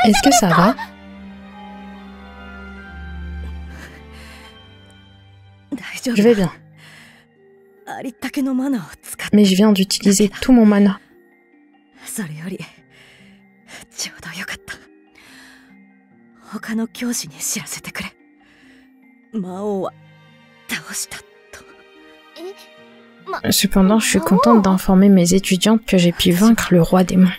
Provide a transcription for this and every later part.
Est-ce que ça va? Je vais bien. Mais je viens d'utiliser tout mon mana. Cependant, je suis contente d'informer mes étudiantes que j'ai pu vaincre le roi démon.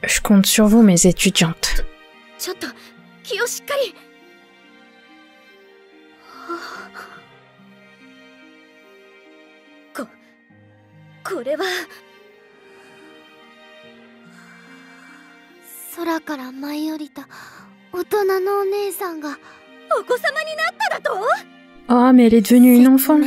Je compte sur vous, mes étudiantes. Oh, mais elle est devenue une enfant.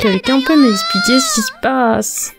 Quelqu'un peut m'expliquer ce qui se passe?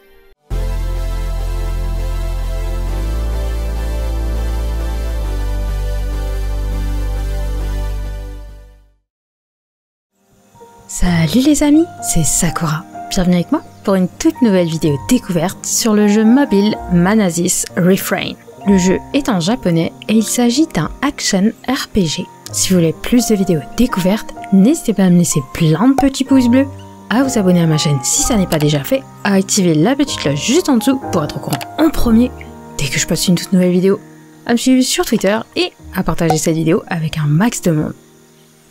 Salut les amis, c'est Sakura. Bienvenue avec moi pour une toute nouvelle vidéo découverte sur le jeu mobile Manasis Refrain. Le jeu est en japonais et il s'agit d'un action RPG. Si vous voulez plus de vidéos découvertes, n'hésitez pas à me laisser plein de petits pouces bleus, à vous abonner à ma chaîne si ça n'est pas déjà fait, à activer la petite cloche juste en dessous pour être au courant en premier dès que je poste une toute nouvelle vidéo, à me suivre sur Twitter et à partager cette vidéo avec un max de monde.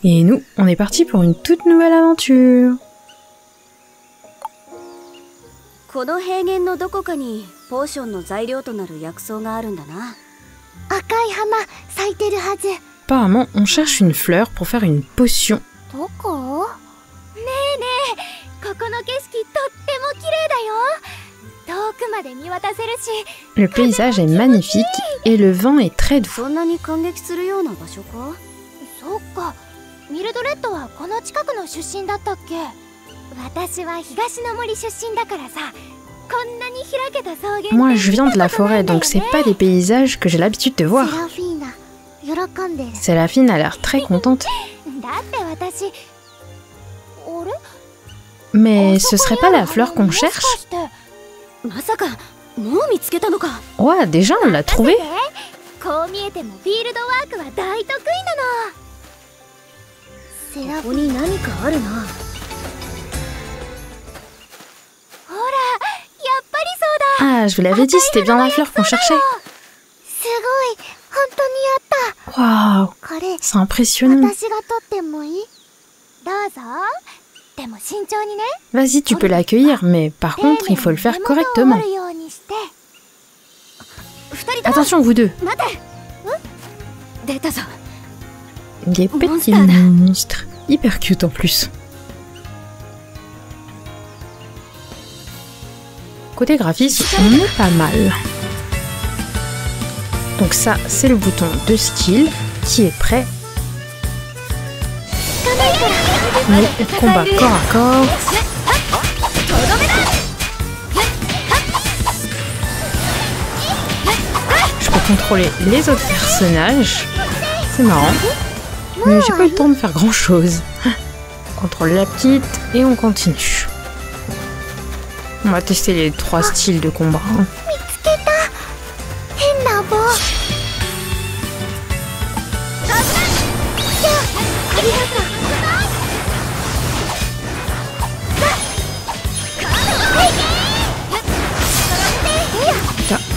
Et nous, on est parti pour une toute nouvelle aventure. Apparemment, on cherche une fleur pour faire une potion. Le paysage est magnifique et le vent est très doux. Moi, je viens de la forêt, donc c'est pas des paysages que j'ai l'habitude de voir. Séraphine a l'air très contente. Mais ce serait pas la fleur qu'on cherche? Ouais, déjà on l'a trouvée. Ah, je vous l'avais dit, c'était bien la fleur qu'on cherchait. Waouh, c'est impressionnant. Vas-y, tu peux l'accueillir, mais par contre, il faut le faire correctement. Attention, vous deux. Des petits monstres. Hyper cute en plus. Côté graphisme, on est pas mal. Donc ça, c'est le bouton de skill qui est prêt. Le combat corps à corps. Je peux contrôler les autres personnages. C'est marrant. Mais j'ai pas eu le temps de faire grand chose. On contrôle la petite et on continue. On va tester les 3 styles de combat.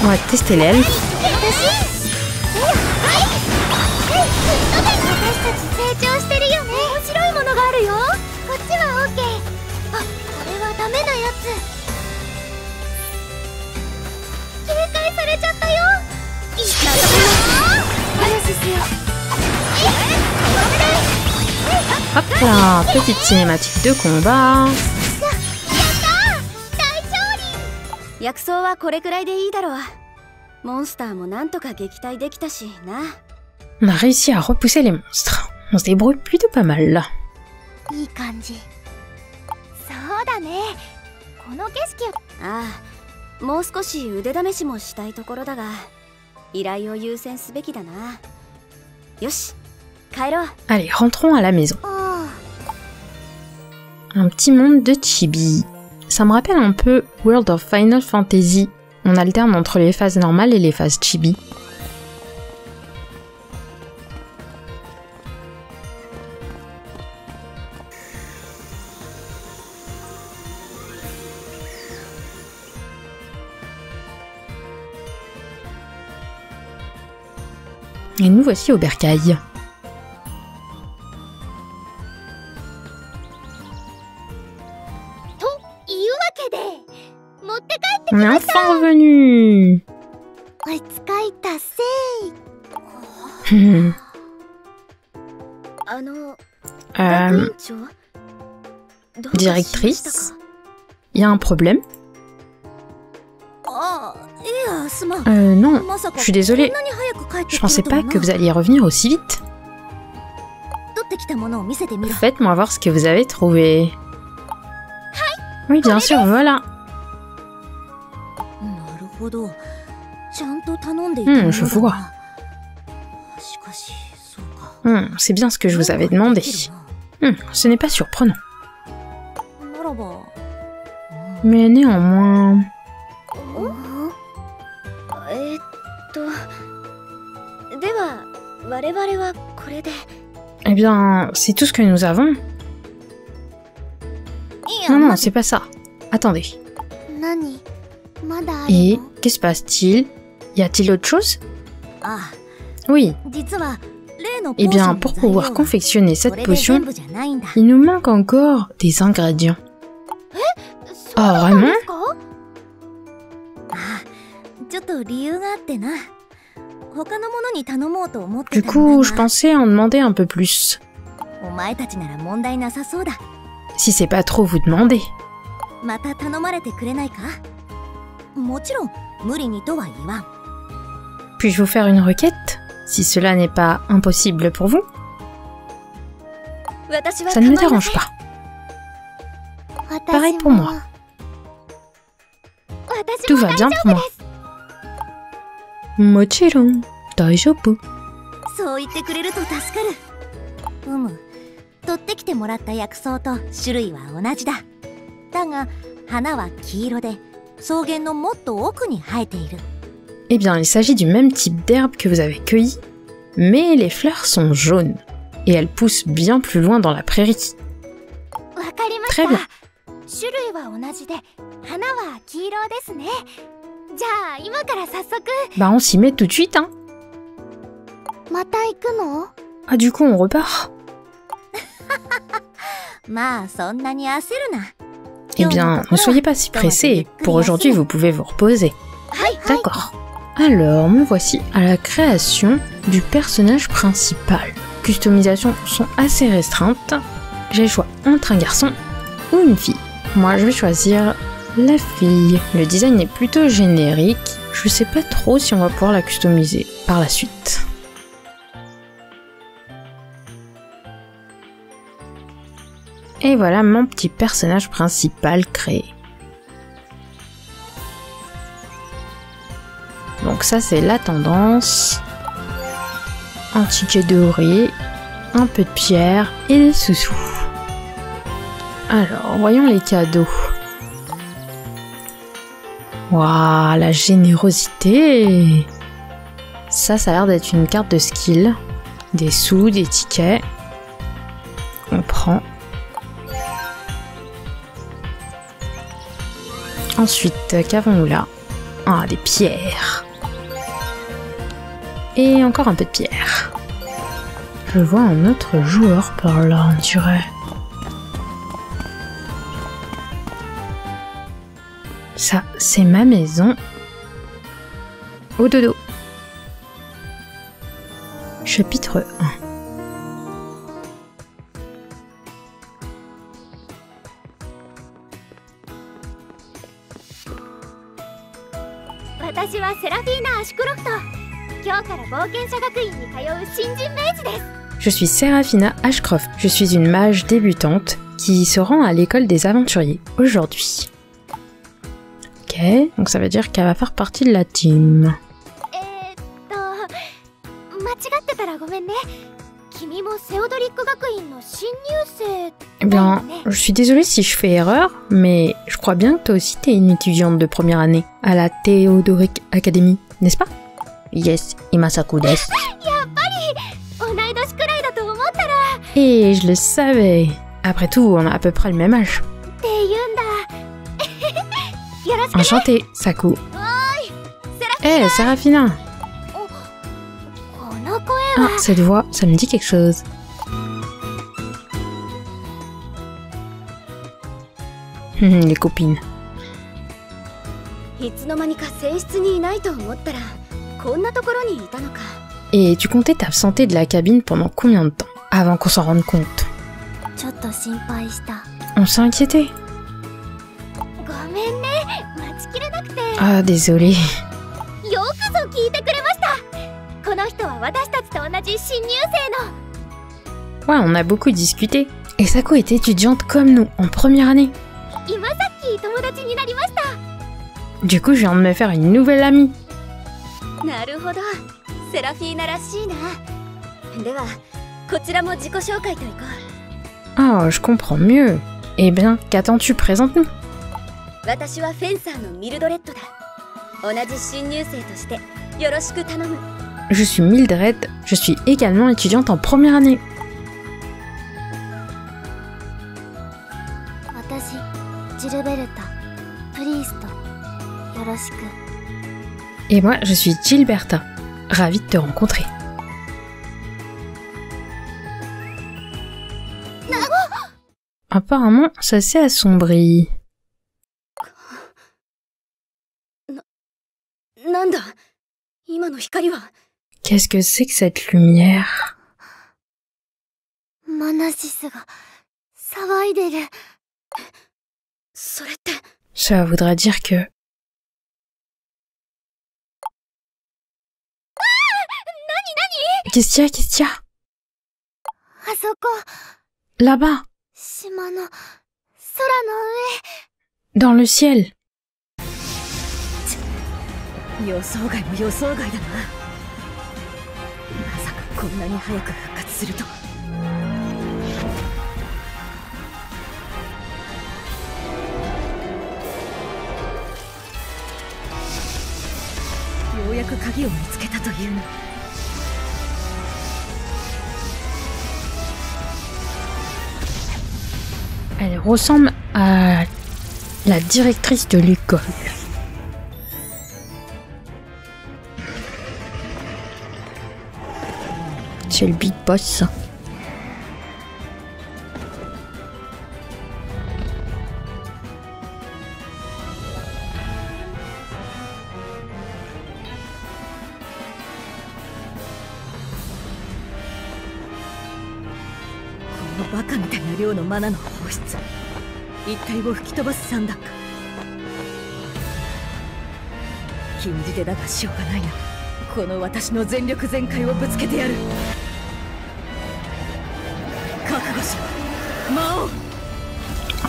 On va tester l'aile. Hop là, petite cinématique de combat. On a réussi à repousser les monstres. On se débrouille plutôt pas mal là. Allez, rentrons à la maison. Un petit monde de chibi. Ça me rappelle un peu World of Final Fantasy. On alterne entre les phases normales et les phases chibi. Et nous voici au bercail. On est enfin revenu. Directrice, il y a un problème? Non, je suis désolée. Je pensais pas que vous alliez revenir aussi vite. Faites-moi voir ce que vous avez trouvé. Oui, bien sûr, voilà. Je vois. C'est bien ce que je vous avais demandé. Ce n'est pas surprenant. Mais néanmoins... Eh bien, c'est tout ce que nous avons. Non, c'est pas ça. Attendez. Et qu'est-ce se passe-t-il? Y a-t-il autre chose? Oui. Eh bien, pour pouvoir confectionner cette potion, il nous manque encore des ingrédients. Oh, vraiment? Du coup, je pensais en demander un peu plus. Si c'est pas trop vous demander. Puis-je vous faire une requête, si cela n'est pas impossible pour vous? Ça ne me dérange pas. Pareil pour moi. Tout va bien pour moi. Mochiron, daijoubu. Eh bien, il s'agit du même type d'herbe que vous avez cueilli, mais les fleurs sont jaunes, et elles poussent bien plus loin dans la prairie. Très bien. Bah on s'y met tout de suite, hein. Ah, du coup, on repart. Eh bien, ne soyez pas si pressés. Pour aujourd'hui, vous pouvez vous reposer. D'accord. Alors, me voici à la création du personnage principal. Customisations sont assez restreintes. J'ai le choix entre un garçon ou une fille. Moi, je vais choisir la fille. Le design est plutôt générique. Je sais pas trop si on va pouvoir la customiser par la suite. Et voilà mon petit personnage principal créé. Donc ça c'est la tendance. Un ticket doré, un peu de pierre et des sous-sous. Alors, voyons les cadeaux. Waouh, la générosité! Ça a l'air d'être une carte de skill. Des sous, des tickets. On prend. Ensuite, qu'avons-nous là? Ah, des pierres. Et encore un peu de pierre. Je vois un autre joueur par là, on dirait. Ça, c'est ma maison. Au dodo. Chapitre 1. Je suis Seraphina Ashcroft. Je suis une mage débutante qui se rend à l'école des aventuriers aujourd'hui. Ok, donc ça veut dire qu'elle va faire partie de la team. Eh bien, je suis désolée si je fais erreur, mais je crois bien que toi aussi t'es une étudiante de première année à la Theodoric Academy, n'est-ce pas? Yes, Imasaku desu. Et je le savais. Après tout, on a à peu près le même âge. Enchantée, Saku. Eh, Serafina. Ah, cette voix, ça me dit quelque chose. Les copines. Et tu comptais t'absenter de la cabine pendant combien de temps avant qu'on s'en rende compte? On s'est inquiété. Ah, désolé. Ouais, on a beaucoup discuté. Et Saku est étudiante comme nous, en première année. Du coup, je viens de me faire une nouvelle amie. Oh, je comprends mieux. Eh bien, qu'attends-tu? Présente-nous. Je suis Mildred, je suis également étudiante en première année. Et moi, je suis Gilberta. Ravie de te rencontrer. Apparemment, ça s'est assombri. Qu'est-ce que c'est que cette lumière? Ça voudra dire que... Qu'est-ce qu'il y a? Là-bas. Dans le ciel. Elle ressemble à la directrice de l'école. C'est le big boss.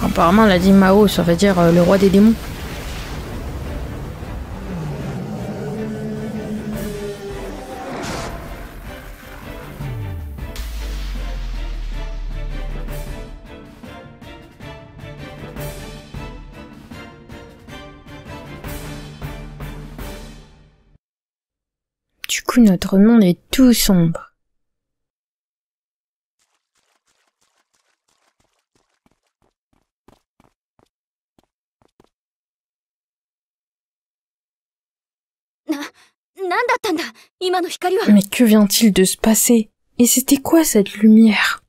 Apparemment, elle a dit Mao, ça veut dire le roi des démons. Du coup, notre monde est tout sombre. Mais que vient-il de se passer? Et c'était quoi cette lumière?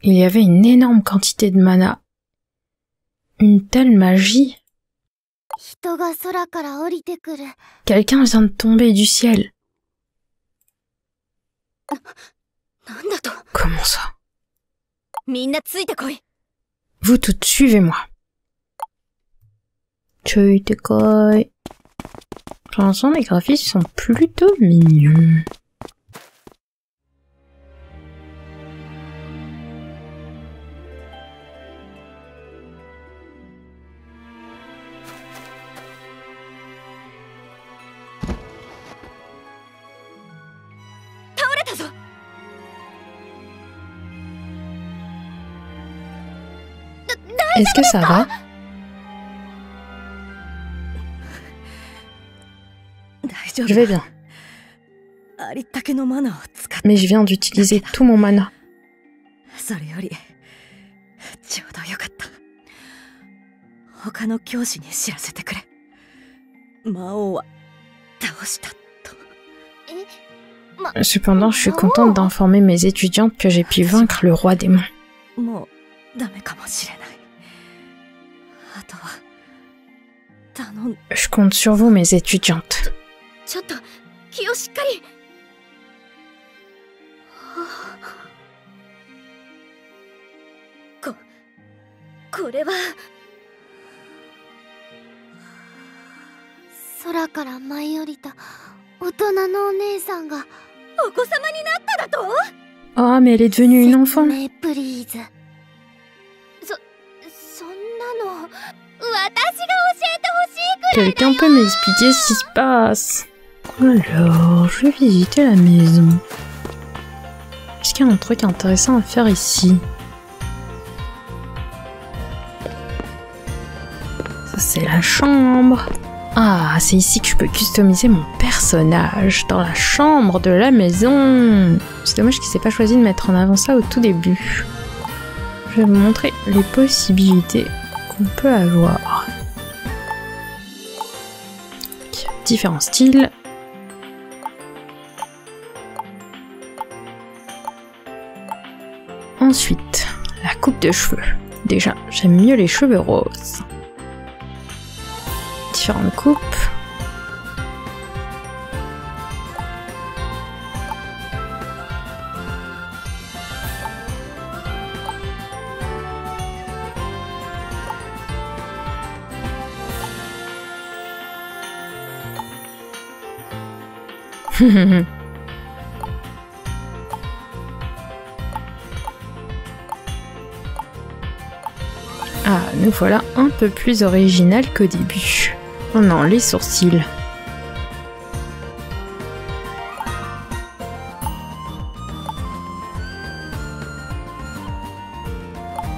Il y avait une énorme quantité de mana. Une telle magie. Quelqu'un vient de tomber du ciel. Comment ça? Vous toutes, suivez-moi. Pour l'instant, les graphismes sont plutôt mignons. Est-ce que ça va? Je vais bien. Mais je viens d'utiliser tout mon mana. Cependant, je suis contente d'informer mes étudiantes que j'ai pu vaincre le roi démon. Je compte sur vous, mes étudiantes. Oh, mais elle est devenue une enfant. Quelqu'un peut m'expliquer ce qui se passe? Alors, je vais visiter la maison. Est-ce qu'il y a un truc intéressant à faire ici? Ça, c'est la chambre. Ah, c'est ici que je peux customiser mon personnage, dans la chambre de la maison. C'est dommage qu'il s'est pas choisi de mettre en avant ça au tout début. Je vais vous montrer les possibilités qu'on peut avoir. Différents styles. Ensuite, la coupe de cheveux. Déjà, j'aime mieux les cheveux roses. Différentes coupes. Ah, nous voilà un peu plus original qu'au début. Oh non, les sourcils.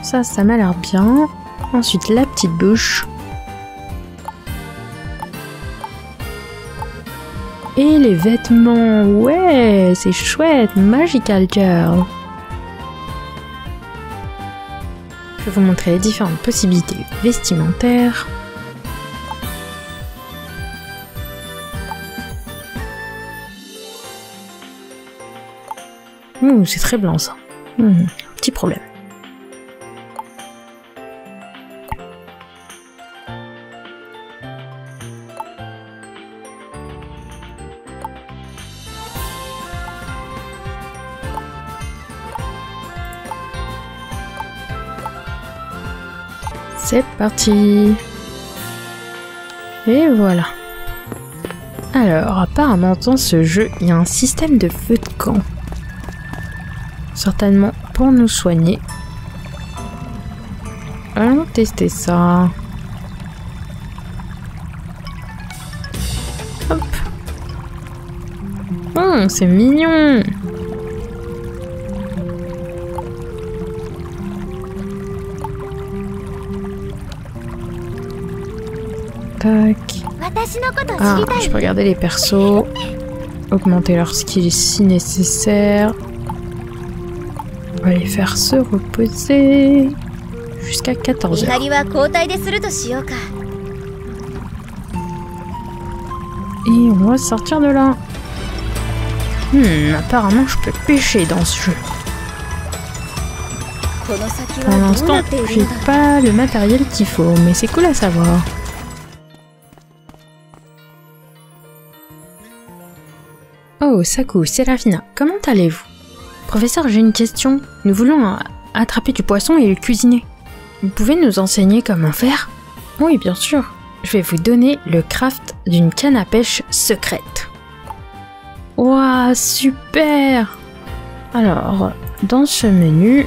Ça m'a l'air bien. Ensuite, la petite bouche. Et les vêtements, ouais, c'est chouette, Magical Girl. Je vais vous montrer les différentes possibilités vestimentaires. Ouh, c'est très blanc ça. Petit problème. C'est parti. Et voilà. Alors, apparemment dans ce jeu, il y a un système de feu de camp. Certainement pour nous soigner. Allons tester ça. Hop. Oh, c'est mignon. Tac. Ah, je peux regarder les persos. Augmenter leur skill si nécessaire. On va les faire se reposer jusqu'à 14 heures. Et on va sortir de là. Apparemment je peux pêcher dans ce jeu. Pour l'instant, j'ai pas le matériel qu'il faut, mais c'est cool à savoir. Oh, Saku, Serafina, comment allez-vous? Professeur, j'ai une question. Nous voulons attraper du poisson et le cuisiner. Vous pouvez nous enseigner comment faire? Oui, bien sûr. Je vais vous donner le craft d'une canne à pêche secrète. Ouah, super! Alors, dans ce menu,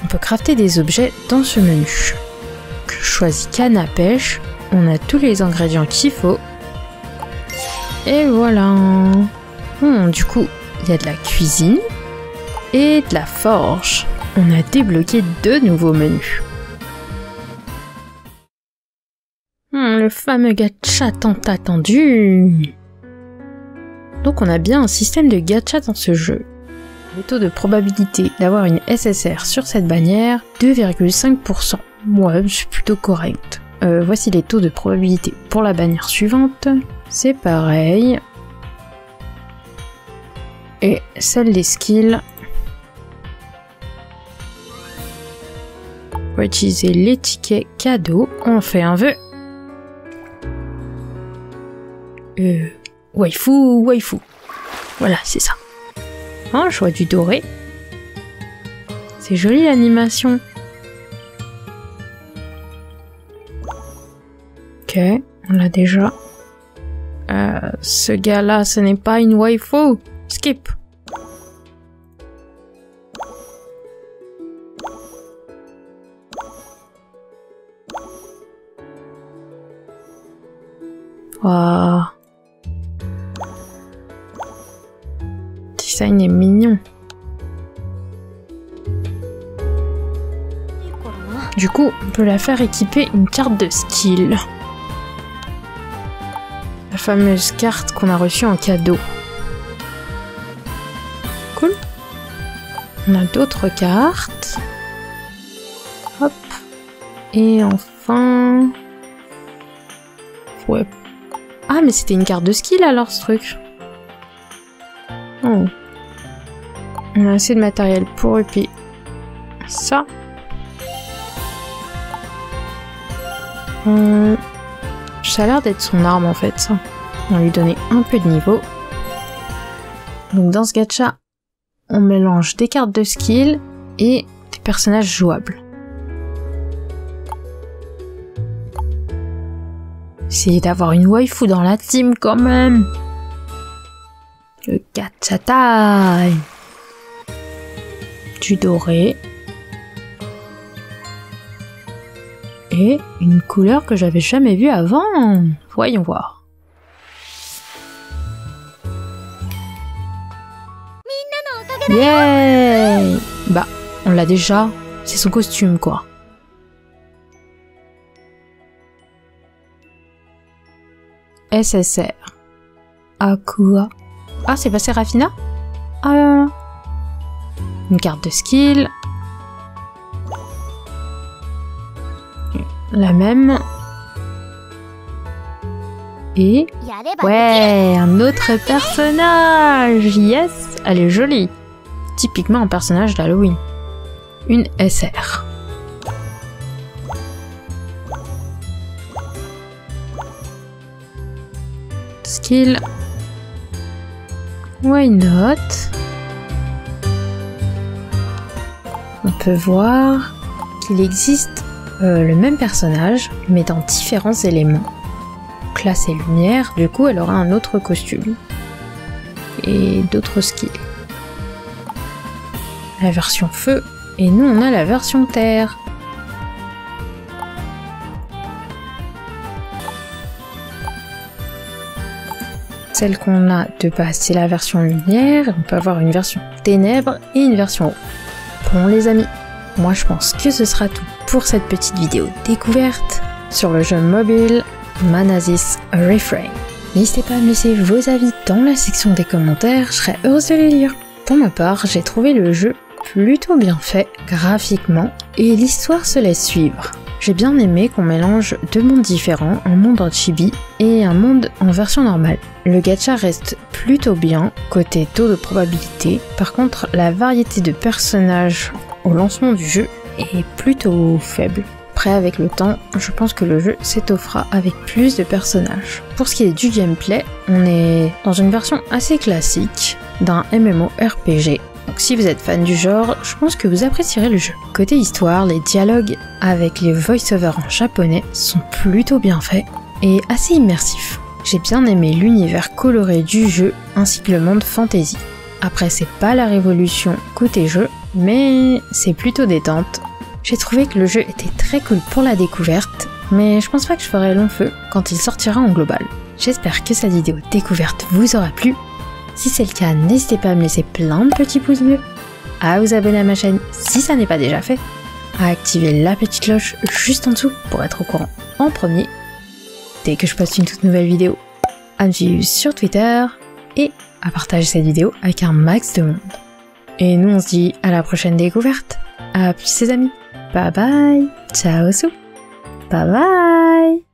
on peut crafter des objets dans ce menu. Je choisis canne à pêche. On a tous les ingrédients qu'il faut. Et voilà. Du coup, il y a de la cuisine. Et de la forge. On a débloqué 2 nouveaux menus. Le fameux gacha tant attendu. Donc on a bien un système de gacha dans ce jeu. Le taux de probabilité d'avoir une SSR sur cette bannière, 2,5%. Ouais, c'est plutôt correct. Voici les taux de probabilité pour la bannière suivante. C'est pareil. Et celle des skills. On va utiliser les tickets cadeaux. On fait un vœu. Waifu. Voilà, c'est ça. Un choix du doré. C'est joli l'animation. Ok, on l'a déjà. Ce gars-là, ce n'est pas une waifu. Skip. Waouh. Le design est mignon. Du coup, on peut la faire équiper une carte de skill. La fameuse carte qu'on a reçue en cadeau. Cool. On a d'autres cartes. Hop. Et enfin... Ouais. Ah, mais c'était une carte de skill alors, ce truc. Oh. On a assez de matériel pour upper ça. Ça a l'air d'être son arme en fait, ça. On va lui donner un peu de niveau. Donc dans ce gacha, on mélange des cartes de skill et des personnages jouables. Essayez d'avoir une waifu dans la team quand même. Le gacha time. Du doré. Et une couleur que j'avais jamais vue avant. Voyons voir. Yeah! Bah, on l'a déjà. C'est son costume, quoi. SSR. Aqua. Ah, c'est pas Serafina? Une carte de skill. La même. Et... ouais, un autre personnage. Yes, elle est jolie. Typiquement un personnage d'Halloween. Une SR. Skill. Why not? On peut voir qu'il existe le même personnage, mais dans différents éléments. Donc là c'est lumière, du coup elle aura un autre costume. Et d'autres skills. La version feu, et nous on a la version terre. Celle qu'on a de base, c'est la version lumière. On peut avoir une version ténèbres et une version eau. Bon les amis, moi je pense que ce sera tout pour cette petite vidéo découverte sur le jeu mobile Manasis Refrain. N'hésitez pas à me laisser vos avis dans la section des commentaires, je serais heureuse de les lire. Pour ma part, j'ai trouvé le jeu plutôt bien fait graphiquement et l'histoire se laisse suivre. J'ai bien aimé qu'on mélange deux mondes différents, un monde en chibi et un monde en version normale. Le gacha reste plutôt bien côté taux de probabilité, par contre la variété de personnages au lancement du jeu est plutôt faible. Après avec le temps, je pense que le jeu s'étoffera avec plus de personnages. Pour ce qui est du gameplay, on est dans une version assez classique d'un MMORPG. Donc si vous êtes fan du genre, je pense que vous apprécierez le jeu. Côté histoire, les dialogues avec les voice-overs en japonais sont plutôt bien faits et assez immersifs. J'ai bien aimé l'univers coloré du jeu ainsi que le monde fantasy. Après c'est pas la révolution côté jeu, mais c'est plutôt détente. J'ai trouvé que le jeu était très cool pour la découverte, mais je pense pas que je ferai long feu quand il sortira en global. J'espère que cette vidéo découverte vous aura plu. Si c'est le cas, n'hésitez pas à me laisser plein de petits pouces bleus, à vous abonner à ma chaîne si ça n'est pas déjà fait, à activer la petite cloche juste en dessous pour être au courant en premier dès que je poste une toute nouvelle vidéo, à me suivre sur Twitter et à partager cette vidéo avec un max de monde. Et nous on se dit à la prochaine découverte. À plus les amis. Bye bye. Ciao. Bye bye.